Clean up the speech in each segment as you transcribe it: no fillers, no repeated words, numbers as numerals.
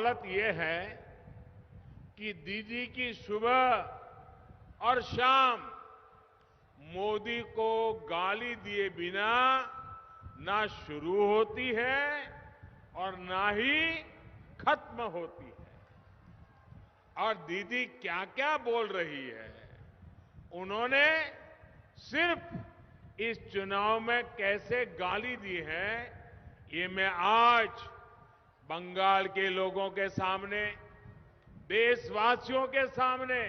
हालत ये है कि दीदी की सुबह और शाम मोदी को गाली दिए बिना ना शुरू होती है और ना ही खत्म होती है। और दीदी क्या क्या बोल रही है, उन्होंने सिर्फ इस चुनाव में कैसे गाली दी है, ये मैं आज बंगाल के लोगों के सामने, देशवासियों के सामने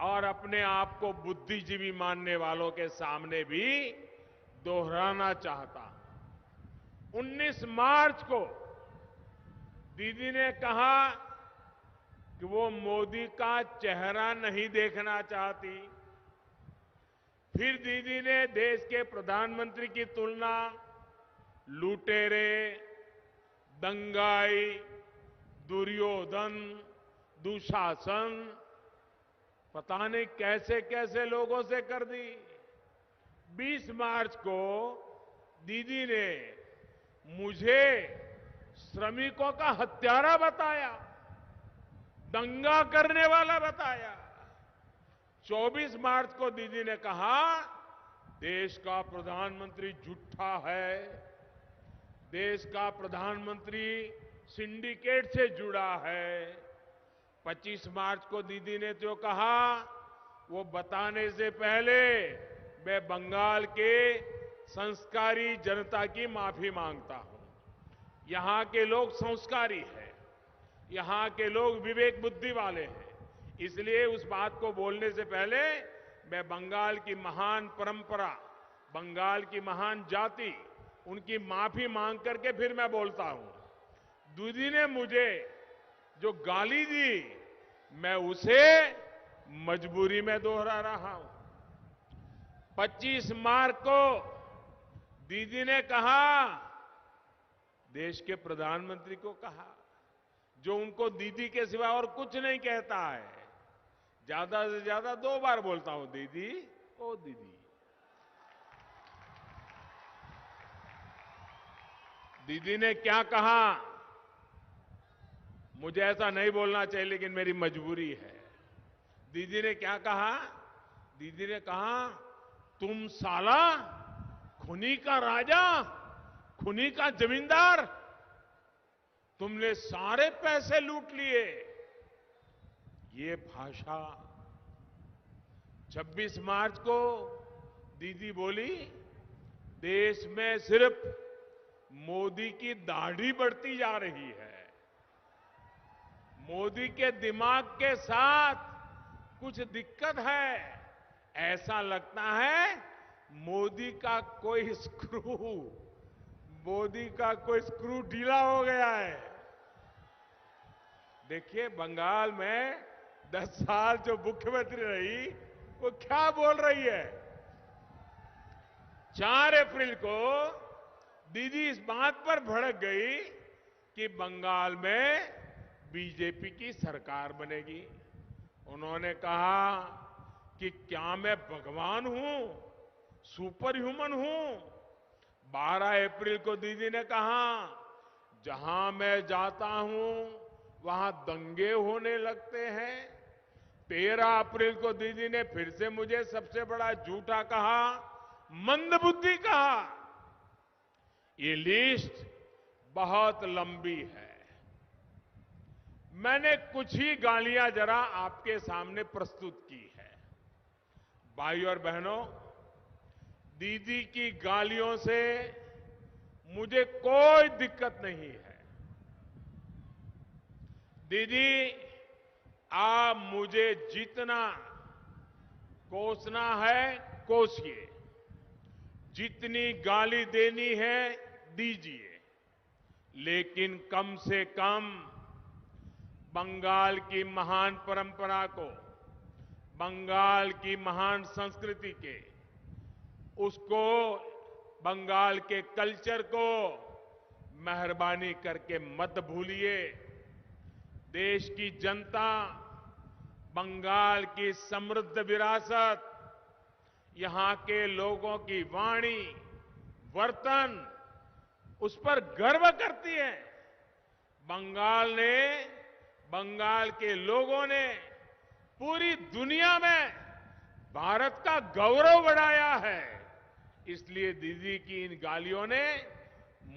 और अपने आप को बुद्धिजीवी मानने वालों के सामने भी दोहराना चाहता हूं। 19 मार्च को दीदी ने कहा कि वो मोदी का चेहरा नहीं देखना चाहती। फिर दीदी ने देश के प्रधानमंत्री की तुलना लुटेरे, दंगाई, दुर्योधन, दुशासन, पता नहीं कैसे कैसे लोगों से कर दी। 20 मार्च को दीदी ने मुझे श्रमिकों का हत्यारा बताया, दंगा करने वाला बताया। 24 मार्च को दीदी ने कहा देश का प्रधानमंत्री झूठा है, देश का प्रधानमंत्री सिंडिकेट से जुड़ा है। 25 मार्च को दीदी ने जो कहा वो बताने से पहले मैं बंगाल के संस्कारी जनता की माफी मांगता हूं। यहां के लोग संस्कारी हैं, यहां के लोग विवेक बुद्धि वाले हैं, इसलिए उस बात को बोलने से पहले मैं बंगाल की महान परंपरा, बंगाल की महान जाति, उनकी माफी मांग करके फिर मैं बोलता हूं। दीदी ने मुझे जो गाली दी, मैं उसे मजबूरी में दोहरा रहा हूं। 25 मार्च को दीदी ने कहा, देश के प्रधानमंत्री को कहा, जो उनको दीदी के सिवा और कुछ नहीं कहता है, ज्यादा से ज्यादा 2 बार बोलता हूं, दीदी, ओ दीदी। दीदी ने क्या कहा, मुझे ऐसा नहीं बोलना चाहिए लेकिन मेरी मजबूरी है। दीदी ने क्या कहा, दीदी ने कहा तुम साला खुनी का राजा, खुनी का जमींदार, तुमने सारे पैसे लूट लिए। ये भाषा 26 मार्च को दीदी बोली, देश में सिर्फ मोदी की दाढ़ी बढ़ती जा रही है, मोदी के दिमाग के साथ कुछ दिक्कत है, ऐसा लगता है मोदी का कोई स्क्रू ढीला हो गया है। देखिए बंगाल में 10 साल जो मुख्यमंत्री रही वो क्या बोल रही है। 4 अप्रैल को दीदी इस बात पर भड़क गई कि बंगाल में बीजेपी की सरकार बनेगी। उन्होंने कहा कि क्या मैं भगवान हूं, सुपर ह्यूमन हूं। 12 अप्रैल को दीदी ने कहा जहां मैं जाता हूं वहां दंगे होने लगते हैं। 13 अप्रैल को दीदी ने फिर से मुझे सबसे बड़ा झूठा कहा, मंदबुद्धि कहा। ये लिस्ट बहुत लंबी है, मैंने कुछ ही गालियां जरा आपके सामने प्रस्तुत की है। भाइयों और बहनों, दीदी की गालियों से मुझे कोई दिक्कत नहीं है। दीदी, आप मुझे जितना कोसना है कोसिए, जितनी गाली देनी है दीजिए, लेकिन कम से कम बंगाल की महान परंपरा को, बंगाल की महान संस्कृति के, उसको, बंगाल के कल्चर को मेहरबानी करके मत भूलिए। देश की जनता बंगाल की समृद्ध विरासत, यहां के लोगों की वाणी, वर्तन, उस पर गर्व करती है। बंगाल ने, बंगाल के लोगों ने पूरी दुनिया में भारत का गौरव बढ़ाया है। इसलिए दीदी की इन गालियों ने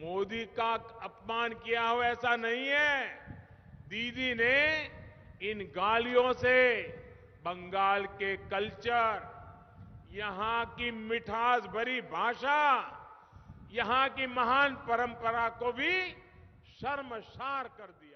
मोदी का अपमान किया हो ऐसा नहीं है। दीदी ने इन गालियों से बंगाल के कल्चर, यहां की मिठास भरी भाषा, यहां की महान परंपरा को भी शर्मसार कर दिया।